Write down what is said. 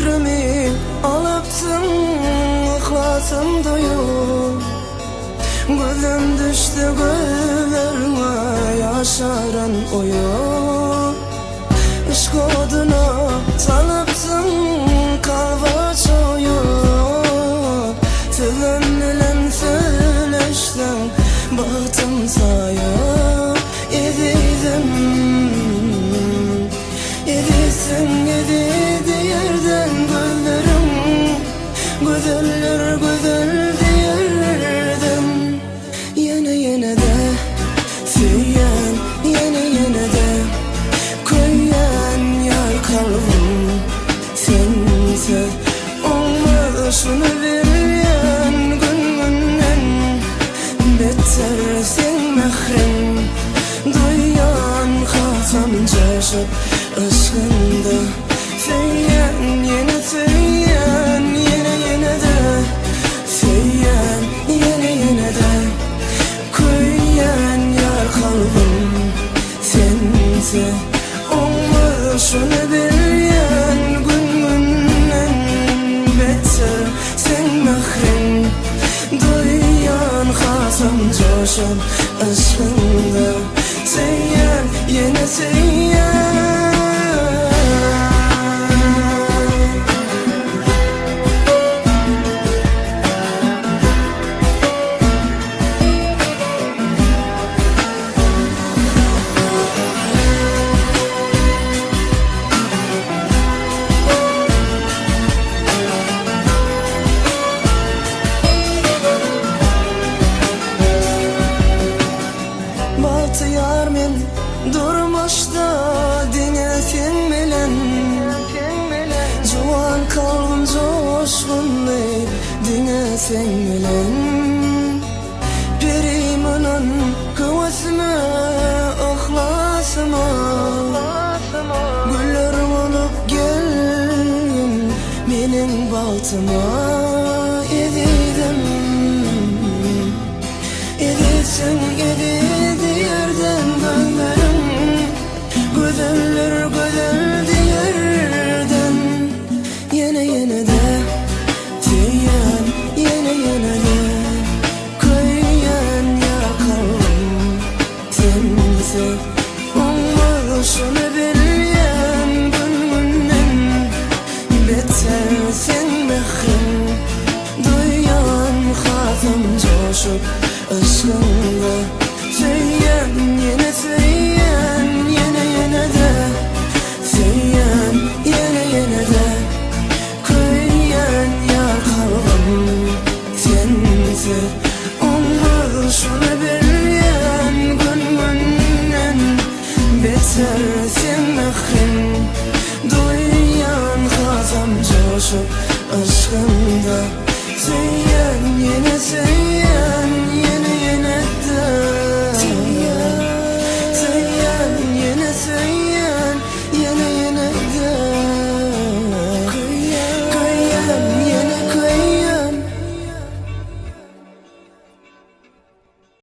mehrimi alıptın ıhlasım doyup gözüm düştü gözlerime yaşaran oyup Işk oduna salıptın kalba çoyup Tülüm bilen söyleşten bahtım sayıp Yedidim Yedisin yedidi yerden gözlerim Güzeller güzel diyerdim Yine de süyen yine de Koyan yar kalbim sense Olmuşunu bilyen günden Beter sen mehrem Duyan hatam caşıp aşkında Süyen yine süyen yine de Süyen yine de Koyan yar kalbim sense Olmuşunu bilyen günden Beter sen mehrem Duyan hatam caşıp aşkında Süyen yine süyen Bahtiyar men durmuşda dinlesin bilen Juan kalbim coşkunday dinlesin bilen Perimanın kıvasıma ahlasıma Güller olup gelin menin baltıma Yedidim Yedisin yedidi yerden gözlerim Güzeller güzel diyerden Yine de tüyen yine de Koyan ya kalbim sense Olmuşunu bilyen günden Beter sen mehrem Duyan hatam coşup aşkında Süyen yine süyen yine de Süyen yine de Koyan yar kalbim sense Olmuşunu bilyen günden Beter sen mehrem Duyan hatam coşup aşkında Süyen yine süyen